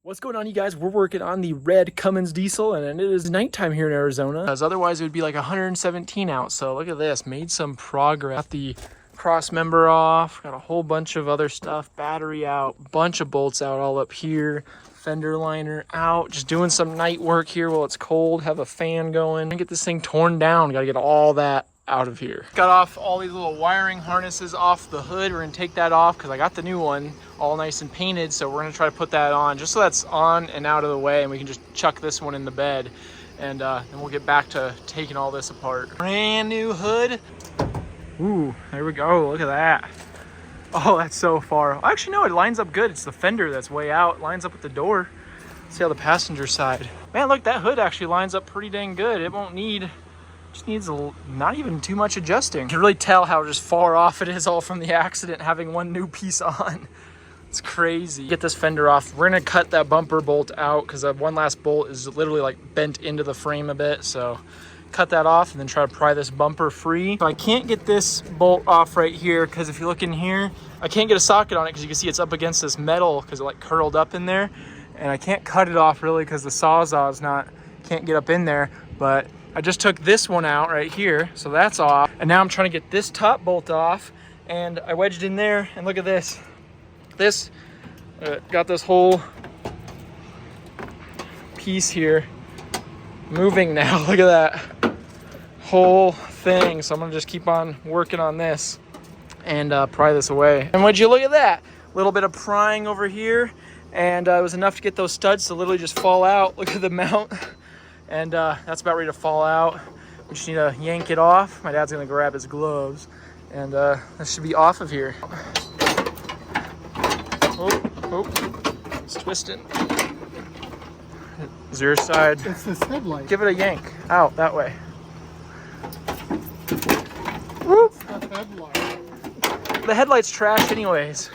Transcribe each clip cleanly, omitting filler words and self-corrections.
What's going on, you guys? We're working on the red Cummins diesel, and it is nighttime here in Arizona, because otherwise it would be like 117 out. So look at this, made some progress. Got the cross member off, got a whole bunch of other stuff, battery out, bunch of bolts out all up here, fender liner out, just doing some night work here while it's cold, have a fan going, and get this thing torn down. Gotta get all that out of here. Got off all these little wiring harnesses off the hood. We're gonna take that off because I got the new one all nice and painted, so we're gonna try to put that on just so that's on and out of the way, and we can just chuck this one in the bed, and then we'll get back to taking all this apart. Brand new hood. Ooh, there we go. Look at that. Oh, that's so far. Actually, no, it lines up good. It's the fender that's way out. It lines up with the door. Let's see how the passenger side. Man, look, that hood actually lines up pretty dang good. It won't need, just needs not even too much adjusting. You can really tell how just far off it is all from the accident, having one new piece on. It's crazy. Get this fender off. We're gonna cut that bumper bolt out because that one last bolt is literally like bent into the frame a bit. So cut that off and then try to pry this bumper free. So I can't get this bolt off right here because if you look in here, I can't get a socket on it because you can see it's up against this metal because it like curled up in there. And I can't cut it off really because the Sawzall's can't get up in there. But I just took this one out right here, so that's off. And now I'm trying to get this top bolt off, and I wedged in there, and look at this. This got this whole piece here moving now. Look at that whole thing. So I'm gonna just keep on working on this and pry this away. And would you look at that? A little bit of prying over here, and it was enough to get those studs to literally just fall out. Look at the mount. And that's about ready to fall out. We just need to yank it off. My dad's gonna grab his gloves, and this should be off of here. Oh, it's twisting. Is your side? It's this headlight. Give it a yank out that way. Whoop. It's got headlight. The headlight's trash anyways.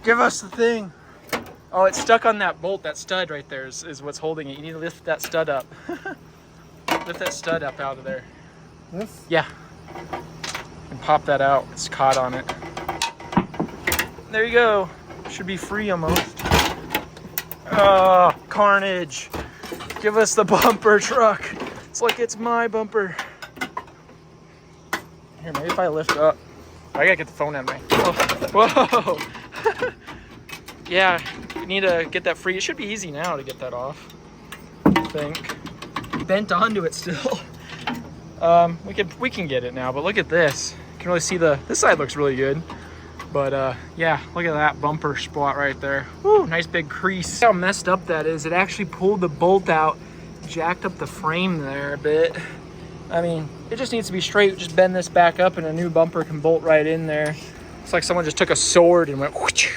Give us the thing. Oh, it's stuck on that bolt. That stud right there is what's holding it. You need to lift that stud up. Lift that stud up out of there. This? Yeah. And pop that out. It's caught on it. There you go. Should be free almost. Oh, carnage. Give us the bumper truck. It's like it's my bumper. Here, maybe if I lift up. I gotta get the phone out of me. Oh. Whoa. Yeah, you need to get that free. It should be easy now to get that off, I think. Bent onto it still. We can get it now, but look at this. You can really see this side looks really good. But yeah, look at that bumper spot right there. Woo, nice big crease. How messed up that is. It actually pulled the bolt out, jacked up the frame there a bit. I mean, it just needs to be straight. Just bend this back up and a new bumper can bolt right in there. It's like someone just took a sword and went whoosh,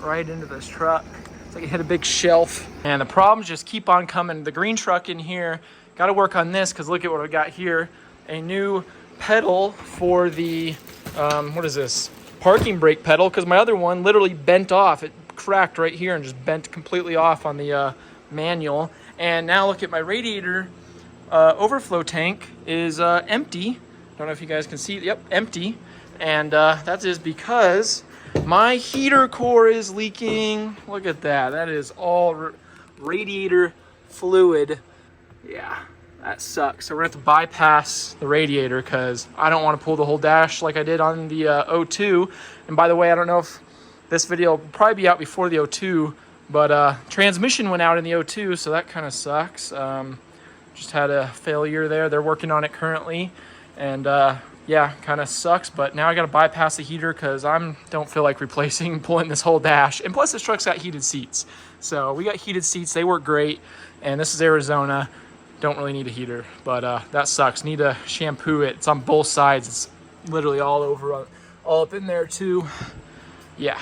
right into this truck. It's like it hit a big shelf. And the problems just keep on coming. The green truck in here, got to work on this because look at what I got here. A new pedal for the, what is this? Parking brake pedal, because my other one literally bent off. It cracked right here and just bent completely off on the manual. And now look at my radiator overflow tank is empty. Don't know if you guys can see. Yep, empty. And that is because my heater core is leaking. Look at that. That is all radiator fluid. Yeah, that sucks. So we're gonna have to bypass the radiator because I don't want to pull the whole dash like I did on the O2. And by the way, I don't know if this video will probably be out before the O2, but transmission went out in the O2, so that kind of sucks. Just had a failure there. They're working on it currently, and yeah, kind of sucks, but now I got to bypass the heater because I don't feel like pulling this whole dash. And plus this truck's got heated seats. So we got heated seats, they work great. And this is Arizona, don't really need a heater, but that sucks. Need to shampoo it. It's on both sides. It's literally all over, all up in there too. Yeah,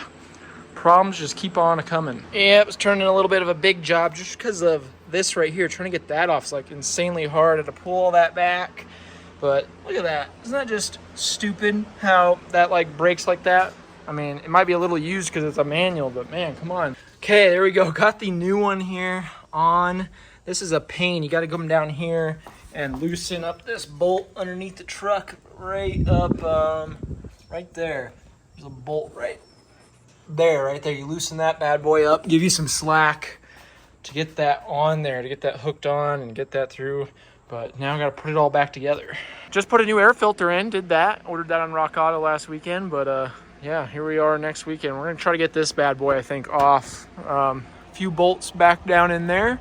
problems just keep on coming. Yeah, it was turning a little bit of a big job just because of this right here. Trying to get that off is like insanely hard. I had to pull all that back. But look at that. Isn't that just stupid how that like breaks like that? I mean, it might be a little used because it's a manual, but man, come on. Okay, there we go. Got the new one here on. This is a pain. You got to come down here and loosen up this bolt underneath the truck right up, right there. There's a bolt right there. You loosen that bad boy up, give you some slack, to get that on there, to get that hooked on and get that through. But now I got to put it all back together. Just put a new air filter in, did that. Ordered that on Rock Auto last weekend, but yeah, here we are next weekend. We're gonna try to get this bad boy, I think, off. A few bolts back down in there,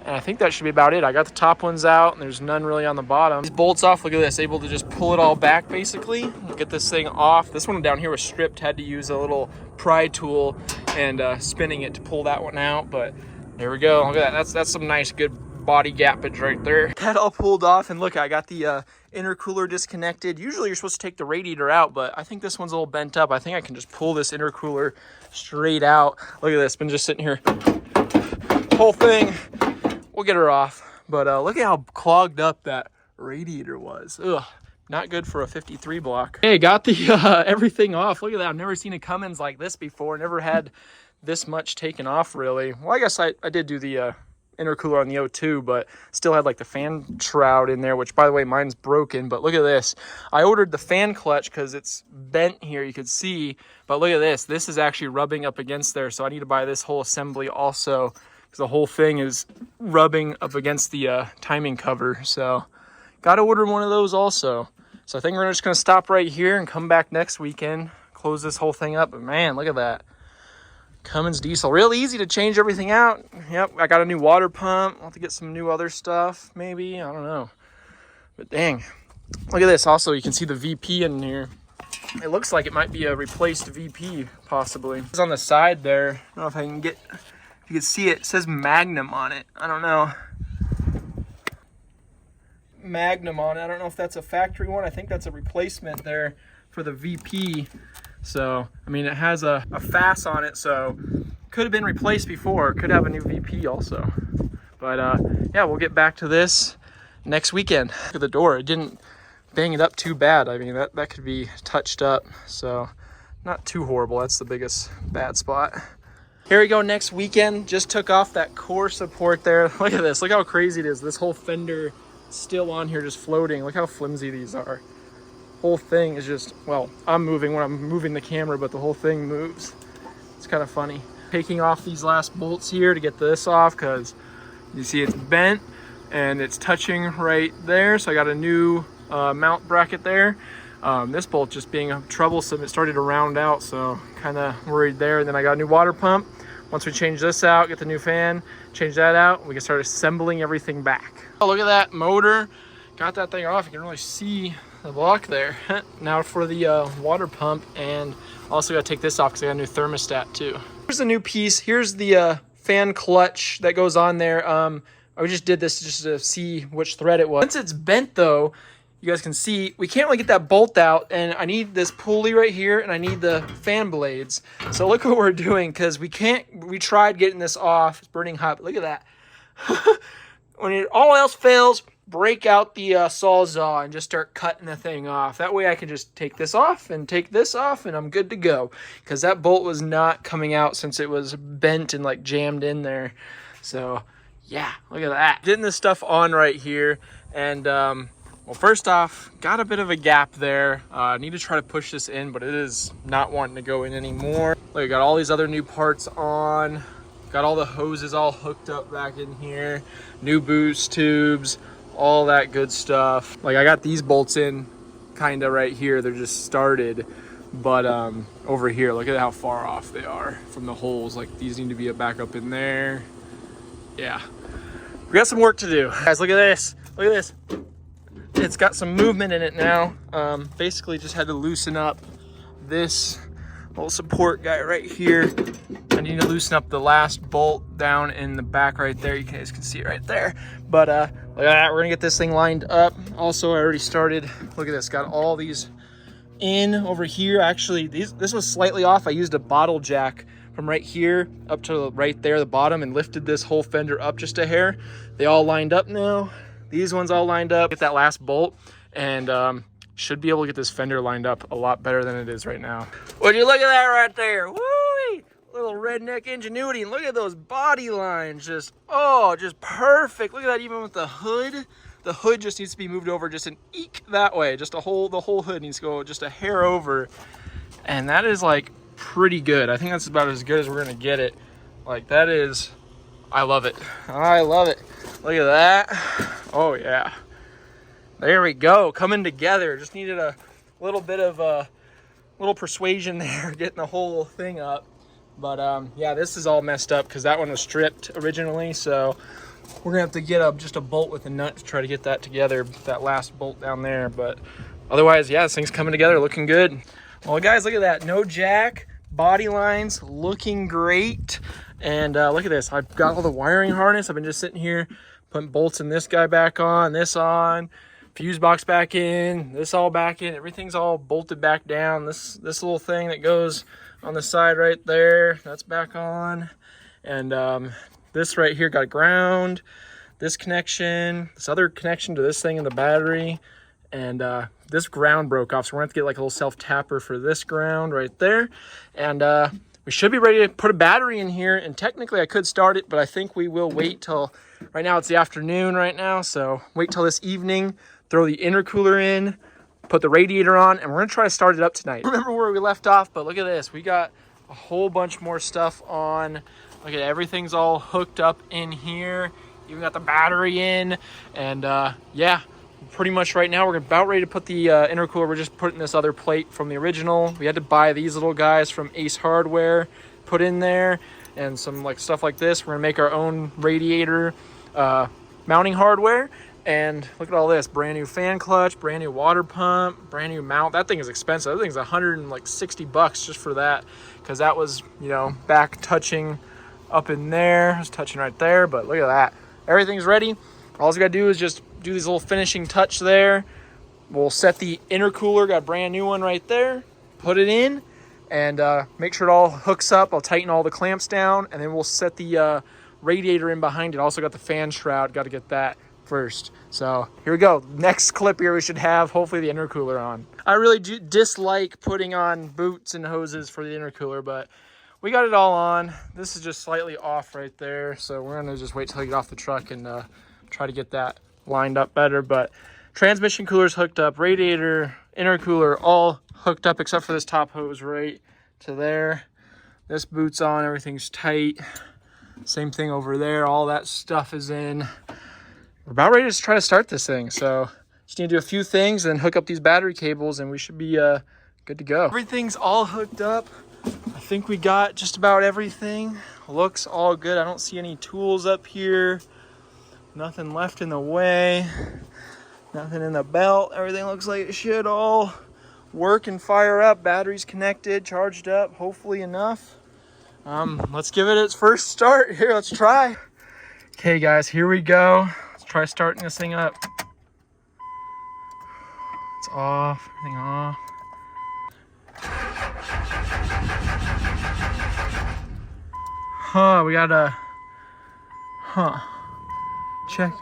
and I think that should be about it. I got the top ones out, and there's none really on the bottom. These bolts off, look at this, able to just pull it all back, basically. Get this thing off. This one down here was stripped, had to use a little pry tool and spinning it to pull that one out, but there we go. Look at that, that's some nice, good body gappage right there. That all pulled off, and look, I got the intercooler disconnected. Usually you're supposed to take the radiator out, but I think this one's a little bent up. I think I can just pull this intercooler straight out. Look at this, been just sitting here. Whole thing, we'll get her off. But look at how clogged up that radiator was. Ugh, not good for a 53 block. Hey, got the everything off. Look at that, I've never seen a Cummins like this before. Never had this much taken off, really. Well, I guess I did do the intercooler on the O2, but still had like the fan shroud in there, which by the way, mine's broken. But look at this, I ordered the fan clutch because it's bent here, you could see, but look at this is actually rubbing up against there, so I need to buy this whole assembly also, because the whole thing is rubbing up against the timing cover. So gotta order one of those also. So I think we're just gonna stop right here and come back next weekend, close this whole thing up. But man, look at that Cummins diesel, real easy to change everything out. Yep, I got a new water pump. I'll have to get some new other stuff, maybe, I don't know. But dang, look at this. Also, you can see the VP in here. It looks like it might be a replaced VP, possibly. It's on the side there. I don't know if I can get, if you can see it, it says Magnum on it. I don't know. Magnum on it. I don't know if that's a factory one. I think that's a replacement there for the VP. So, I mean, it has a FAS on it, so could have been replaced before. Could have a new VP also. But yeah, we'll get back to this next weekend. Look at the door. It didn't bang it up too bad. I mean, that could be touched up. So, not too horrible. That's the biggest bad spot. Here we go next weekend. Just took off that core support there. Look at this. Look how crazy it is. This whole fender still on here just floating. Look how flimsy these are. Whole thing is just, well, I'm moving when I'm moving the camera, but the whole thing moves. It's kind of funny. Taking off these last bolts here to get this off, because you see it's bent and it's touching right there. So I got a new mount bracket there. This bolt just being troublesome, it started to round out, so kind of worried there. And then I got a new water pump. Once we change this out, get the new fan, change that out, we can start assembling everything back. Oh, look at that motor. Got that thing off. You can really see the block there. Now for the water pump, and also got to take this off because I got a new thermostat too. Here's the new piece. Here's the fan clutch that goes on there. I just did this just to see which thread it was. Once it's bent though, you guys can see we can't really get that bolt out, and I need this pulley right here, and I need the fan blades. So look what we're doing, because we tried getting this off. It's burning hot, but look at that. When all else fails, break out the Sawzall and just start cutting the thing off. That way I can just take this off and take this off, and I'm good to go. Because that bolt was not coming out since it was bent and like jammed in there. So yeah, look at that. Getting this stuff on right here, and well, first off, got a bit of a gap there. I need to try to push this in, but it is not wanting to go in anymore. Look, I got all these other new parts on. Got all the hoses all hooked up back in here. New boost tubes, all that good stuff. Like I got these bolts in kind of right here. They're just started. But over here, look at how far off they are from the holes. Like these need to be back up in there. Yeah, we got some work to do. Guys, look at this. Look at this. It's got some movement in it now. Basically just had to loosen up this little support guy right here. I need to loosen up the last bolt down in the back right there. You guys can see it right there. But look at that, we're gonna get this thing lined up. Also, I already started, look at this, got all these in over here. Actually, this was slightly off. I used a bottle jack from right here up to right there, the bottom, and lifted this whole fender up just a hair. They all lined up now. These ones all lined up. Get that last bolt, and should be able to get this fender lined up a lot better than it is right now. Would you look at that right there? Woo-wee! Little redneck ingenuity, and look at those body lines. Just perfect. Look at that, even with the hood. The hood just needs to be moved over just an eek that way. Just the whole hood needs to go just a hair over. And that is like pretty good. I think that's about as good as we're gonna get it. Like that is I love it. I love it. Look at that. Oh yeah. There we go. Coming together. Just needed a little bit of little persuasion there, getting the whole thing up. But yeah, this is all messed up because that one was stripped originally. So we're gonna have to get just a bolt with a nut to try to get that together, that last bolt down there. But otherwise, yeah, this thing's coming together, looking good. Well, guys, look at that. No jack, body lines looking great. And look at this. I've got all the wiring harness. I've been just sitting here putting bolts in this guy back on, this on, fuse box back in, this all back in. Everything's all bolted back down. This little thing that goes on the side right there, that's back on. And this right here got ground, this connection, this other connection to this thing in the battery, and this ground broke off, so we're gonna have to get like a little self tapper for this ground right there. And we should be ready to put a battery in here, and technically I could start it, but I think we will wait till, right now it's the afternoon right now, so wait till this evening, throw the intercooler in, put the radiator on, and we're gonna try to start it up tonight. Remember where we left off, but look at this. We got a whole bunch more stuff on. Look at everything's all hooked up in here. Even got the battery in, and yeah, pretty much right now we're about ready to put the intercooler. We're just putting this other plate from the original. We had to buy these little guys from Ace Hardware, put in there, and some like stuff like this. We're gonna make our own radiator mounting hardware. And look at all this, brand new fan clutch, brand new water pump, brand new mount. That thing is expensive. That thing's $160 just for that, because that was, you know, back touching up in there. It's touching right there, but look at that. Everything's ready. All we gotta do is just do these little finishing touch there. We'll set the intercooler, got a brand new one right there, put it in, and make sure it all hooks up. I'll tighten all the clamps down, and then we'll set the radiator in behind it. Also got the fan shroud, got to get that first. So here we go. Next clip here we should have hopefully the intercooler on. I really do dislike putting on boots and hoses for the intercooler, but we got it all on. This is just slightly off right there, so we're gonna just wait till I get off the truck and try to get that lined up better. But transmission cooler's hooked up, radiator, intercooler all hooked up except for this top hose right to there. This boot's on, everything's tight. Same thing over there, all that stuff is in. We're about ready to try to start this thing, so just need to do a few things and hook up these battery cables, and we should be good to go. Everything's all hooked up. I think we got just about everything. Looks all good. I don't see any tools up here. Nothing left in the way. Nothing in the belt. Everything looks like it should all work and fire up. Batteries connected, charged up, hopefully enough. Let's give it its first start. Here, let's try. Okay, guys, here we go. Let's try starting this thing up. It's off, everything off. We gotta, check.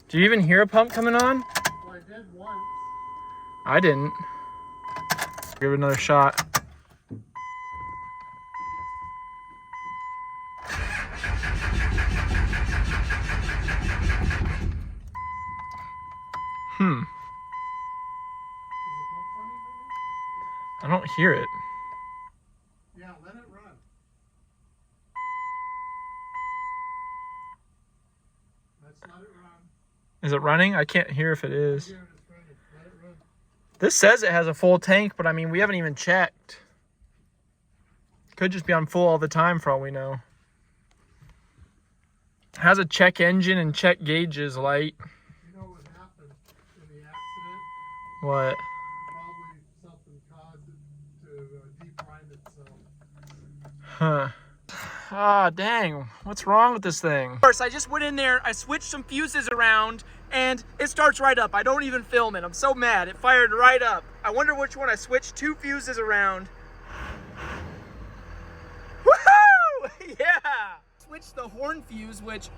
Do you even hear a pump coming on? Well, I did once. I didn't. Give it another shot. I don't hear it. Yeah, let it run. Let's let it run. Is it running? I can't hear if it is. Here, it's running. Let it run. This says it has a full tank, but I mean, we haven't even checked. Could just be on full all the time for all we know. It has a check engine and check gauges light. You know what happened in the accident? What? Probably something caused it to deprime itself. Huh. Ah, dang. What's wrong with this thing? First, I just went in there, I switched some fuses around, and it starts right up. I don't even film it. I'm so mad. It fired right up. I wonder which one I switched 2 fuses around. Woohoo! Yeah! Switched the horn fuse, which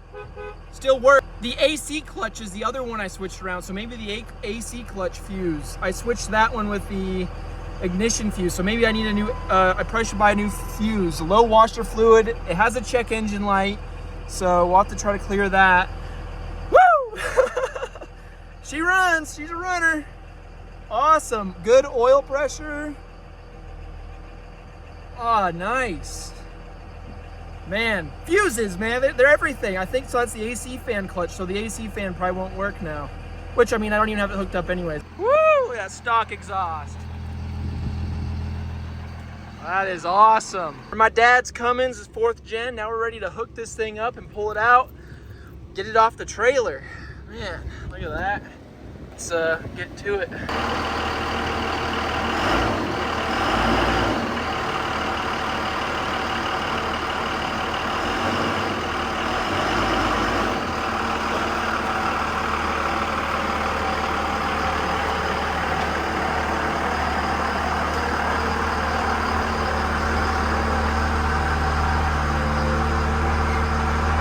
still works. The AC clutch is the other one I switched around, so maybe the AC clutch fuse. I switched that one with the ignition fuse, so maybe I need a new, I probably should buy a new fuse. Low washer fluid, it has a check engine light, so we'll have to try to clear that. Woo! She runs, she's a runner. Awesome, good oil pressure. Ah, nice. Man, fuses, man, they're everything. I think so. That's the AC fan clutch, so the AC fan probably won't work now. Which, I mean, I don't even have it hooked up anyways. Woo! That stock exhaust. That is awesome. My dad's Cummins is 4th gen. Now we're ready to hook this thing up and pull it out, get it off the trailer. Man, look at that. Let's get to it.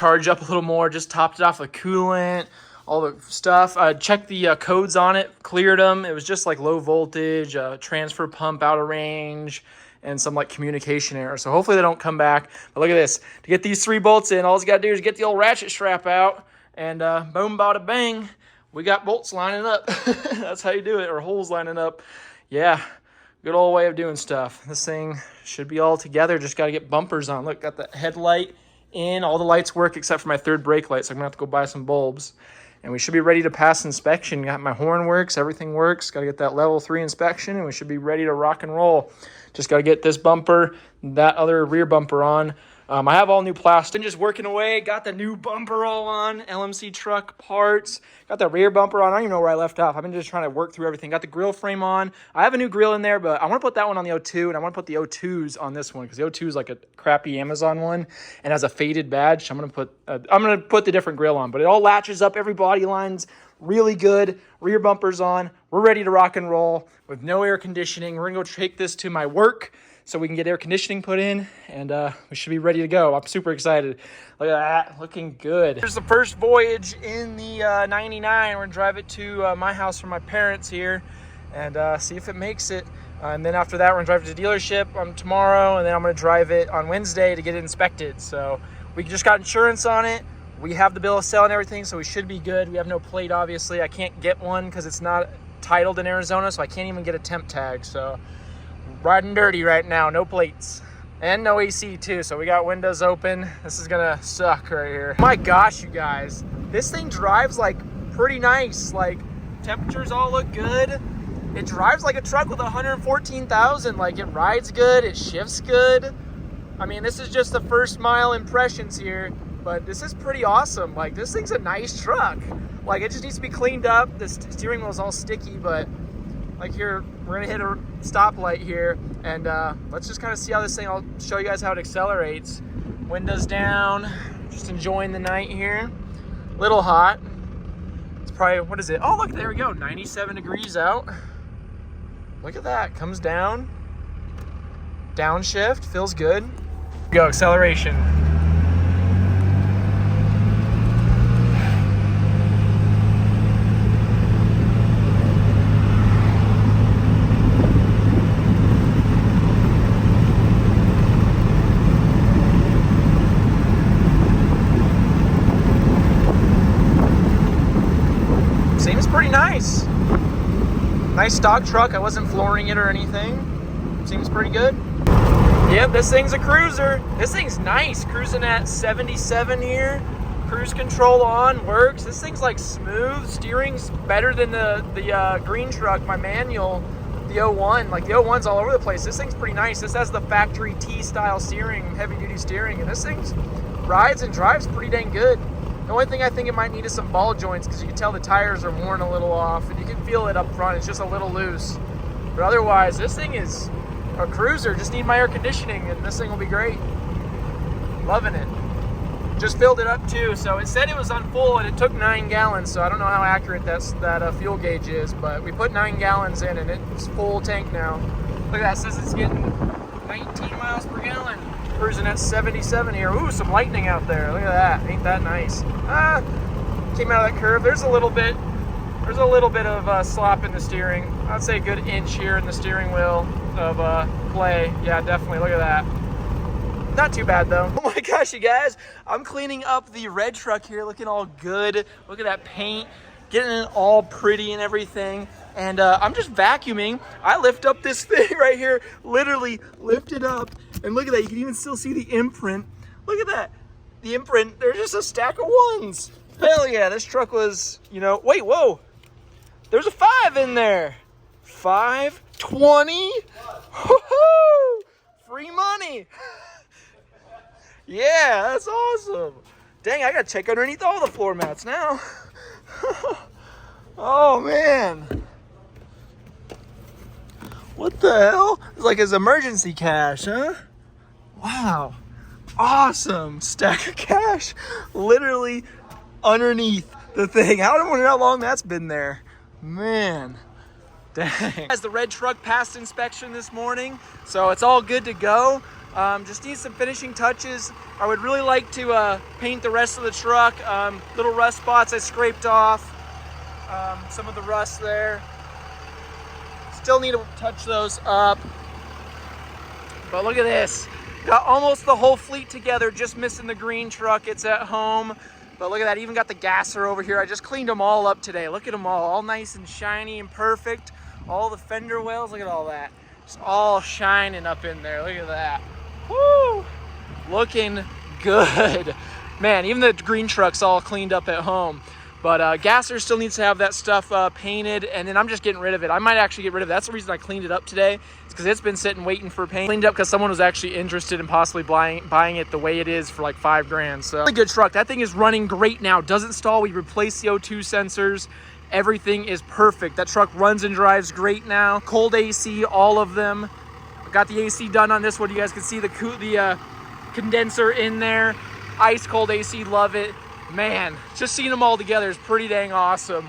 Charge up a little more, just topped it off with coolant, all the stuff. Checked the codes on it, cleared them. It was just like low voltage, transfer pump out of range, and some like communication error. So hopefully they don't come back. But look at this. To get these 3 bolts in, all you gotta do is get the old ratchet strap out, and boom, bada bang, we got bolts lining up. That's how you do it, or holes lining up. Yeah, good old way of doing stuff. This thing should be all together. Just gotta get bumpers on. Look, got the headlight in, all the lights work except for my 3rd brake light, so I'm gonna have to go buy some bulbs. And we should be ready to pass inspection. Got my horn works, everything works. Gotta get that level 3 inspection, and we should be ready to rock and roll. Just gotta get this bumper, that other rear bumper on. I have all new plastic. Just working away, got the new bumper all on, LMC truck parts. Got the rear bumper on. I don't even know where I left off. I've been just trying to work through everything. Got the grill frame on. I have a new grill in there, but I want to put that one on the O2, and I want to put the O2s on this one, because the O2 is like a crappy Amazon one and has a faded badge. So I'm gonna put the different grill on, but it all latches up. Every body line's really good. Rear bumper's on. We're ready to rock and roll with no air conditioning. We're gonna go take this to my work so we can get air conditioning put in, and we should be ready to go. I'm super excited. Look at that, looking good. Here's the first voyage in the 99. We're gonna drive it to my house from my parents here, and see if it makes it. And then after that, we're gonna drive it to the dealership tomorrow, and then I'm gonna drive it on Wednesday to get it inspected. So we just got insurance on it. We have the bill of sale and everything, so we should be good. We have no plate, obviously. I can't get one because it's not titled in Arizona, so I can't even get a temp tag. So riding dirty right now, no plates. And no AC too, so we got windows open. This is gonna suck right here. My gosh, you guys. This thing drives like pretty nice. Like, temperatures all look good. It drives like a truck with 114,000. Like, it rides good, it shifts good. I mean, this is just the first mile impressions here, but this is pretty awesome. Like, this thing's a nice truck. Like, it just needs to be cleaned up. The steering wheel is all sticky, but like here, we're gonna hit a stoplight here, and let's just kind of see how this thing, I'll show you guys how it accelerates. Windows down, just enjoying the night here. Little hot. It's probably, what is it? Oh, look, there we go, 97 degrees out. Look at that, comes down. Downshift, feels good. Go, acceleration. Seems pretty nice. Nice stock truck. I wasn't flooring it or anything. Seems pretty good. Yep, this thing's a cruiser. This thing's nice. Cruising at 77 here. Cruise control on, works. This thing's like smooth. Steering's better than the green truck, my manual, the 01. Like, the 01's all over the place. This thing's pretty nice. This has the factory T-style steering, heavy duty steering, and this thing's rides and drives pretty dang good. The only thing I think it might need is some ball joints, because you can tell the tires are worn a little off, and you can feel it up front. It's just a little loose. But otherwise, this thing is a cruiser. Just need my air conditioning, and this thing will be great. Loving it. Just filled it up too. So it said it was on full, and it took 9 gallons. So I don't know how accurate that fuel gauge is, but we put 9 gallons in, and it's full tank now. Look at that. It says it's getting 19 miles per gallon. Cruising at 77 here. Ooh, some lightning out there. Look at that. Ain't that nice? Came out of that curve. There's a little bit of slop in the steering. I'd say a good inch here in the steering wheel of play. Yeah, definitely. Look at that. Not too bad though. Oh my gosh, you guys. I'm cleaning up the red truck here, looking all good. Look at that paint, getting it all pretty and everything. And I'm just vacuuming. I lift up this thing right here, literally lift it up. And look at that, you can even still see the imprint Look at that. The imprint, there's just a stack of ones. Hell yeah, this truck was, you know, wait, whoa. There's a 5 in there. 520. Woohoo! Free money. Yeah, that's awesome. Dang, I gotta check underneath all the floor mats now. Oh man. What the hell? It's like his emergency cash, huh? Wow. Awesome. Stack of cash literally underneath the thing. I don't know how long that's been there. Man. Dang. As the red truck passed inspection this morning, so it's all good to go. Just need some finishing touches. I would really like to paint the rest of the truck. Little rust spots I scraped off. Some of the rust there. Still need to touch those up. But look at this. Got almost the whole fleet together, just missing the green truck. It's at home. But look at that, even got the gasser over here. I just cleaned them all up today. Look at them all nice and shiny and perfect. All the fender wells, look at all that. Just all shining up in there, look at that. Woo! Looking good. Man, even the green truck's all cleaned up at home. But gasser still needs to have that stuff painted, and then I'm just getting rid of it. I might actually get rid of it. That's the reason I cleaned it up today. It's because it's been sitting waiting for paint. Cleaned up because someone was actually interested in possibly buying it the way it is for like $5,000. So really good truck. That thing is running great now. Doesn't stall. We replaced the O2 sensors. Everything is perfect. That truck runs and drives great now. Cold AC, all of them. Got the AC done on this one. You guys can see the condenser in there. Ice cold AC, love it. Man, just seeing them all together is pretty dang awesome.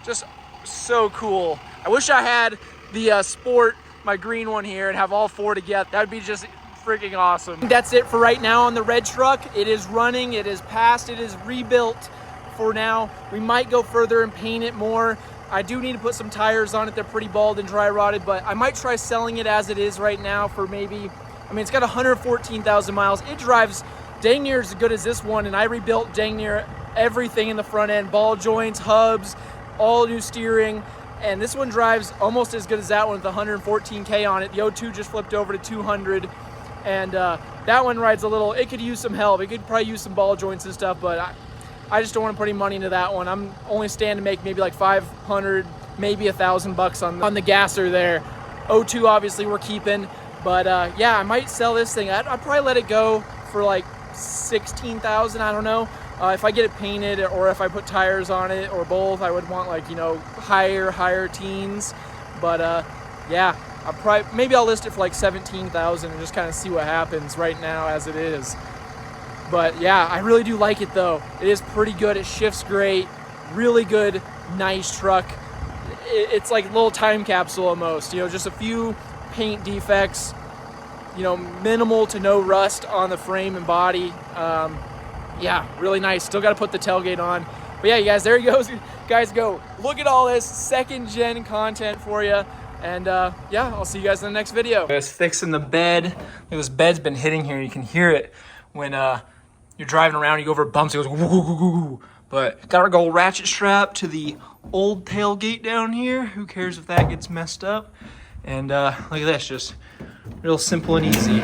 Just so cool. I wish I had the Sport, my green one here, and have all 4 together. That'd be just freaking awesome. That's it for right now on the red truck. It is running, it is passed, it is rebuilt for now. We might go further and paint it more. I do need to put some tires on it. They're pretty bald and dry rotted, but I might try selling it as it is right now for maybe, I mean, it's got 114,000 miles. It drives dang near as good as this one, and I rebuilt dang near everything in the front end, ball joints, hubs, all new steering, and this one drives almost as good as that one with 114K on it. The O2 just flipped over to 200, and that one rides a little, it could use some help. It could probably use some ball joints and stuff, but I just don't want to put any money into that one. I'm only standing to make maybe like 500, maybe $1,000 on the gasser there. O2 obviously we're keeping, but yeah, I might sell this thing. I'd probably let it go for like 16,000, I don't know. If I get it painted or if I put tires on it or both, I would want like, you know, higher teens. But yeah, maybe I'll list it for like 17,000 and just kind of see what happens right now as it is. But yeah, I really do like it though. It is pretty good. It shifts great. Really good, nice truck. It's like a little time capsule almost. You know, just a few paint defects. You know, minimal to no rust on the frame and body. Yeah, really nice. Still got to put the tailgate on. But yeah, you guys, there he goes. Guys, go look at all this second gen content for you. And yeah, I'll see you guys in the next video. Guys, fixing the bed. Look, this bed's been hitting here. You can hear it when you're driving around. You go over bumps. It goes woo, woo, woo, woo, woo. But got our gold ratchet strap to the old tailgate down here. Who cares if that gets messed up? And look at this, just real simple and easy.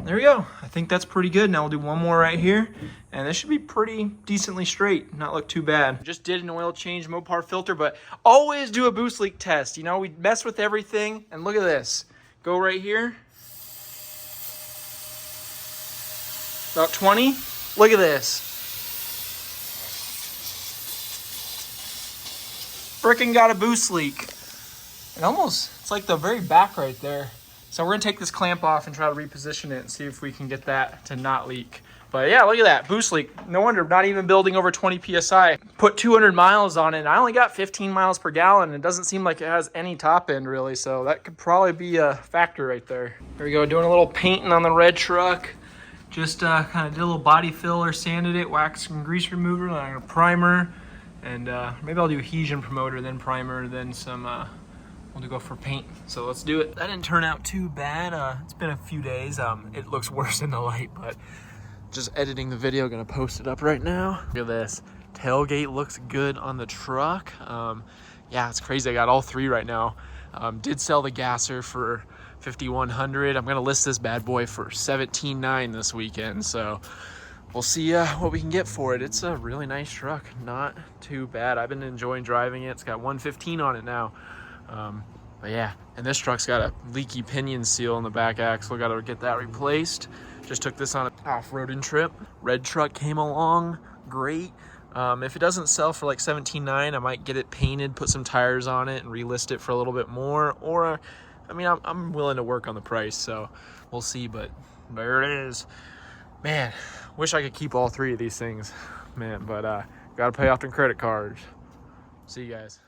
There we go. I think that's pretty good. Now we'll do one more right here, and this should be pretty decently straight. Not look too bad. Just did an oil change, Mopar filter, but always do a boost leak test. You know, we mess with everything, and look at this. Go right here. About 20. Look at this. Frickin' got a boost leak. It's like the very back right there. So we're gonna take this clamp off and try to reposition it and see if we can get that to not leak. But yeah, look at that, boost leak. No wonder, not even building over 20 PSI. Put 200 miles on it, and I only got 15 miles per gallon. It doesn't seem like it has any top end really, so that could probably be a factor right there. Here we go, doing a little painting on the red truck. Just kind of did a little body filler, sanded it, wax and grease remover, and a primer. And maybe I'll do adhesion promoter, then primer, then some, we'll go for paint. So let's do it. That didn't turn out too bad. It's been a few days. It looks worse in the light, but just editing the video, gonna post it up right now. Look at this. Tailgate looks good on the truck. Yeah, it's crazy. I got all 3 right now. Did sell the gasser for $5,100. I'm gonna list this bad boy for $17,900 this weekend, so we'll see what we can get for it. It's a really nice truck, not too bad. I've been enjoying driving it. It's got 115 on it now. But yeah, and this truck's got a leaky pinion seal in the back axle. Got to get that replaced. Just took this on an off-roading trip. Red truck came along, great. If it doesn't sell for like $17,900, I might get it painted, put some tires on it, and relist it for a little bit more. Or, I mean, I'm willing to work on the price, so we'll see. But there it is. Man, wish I could keep all three of these things, man. But gotta pay off them credit cards. See you guys.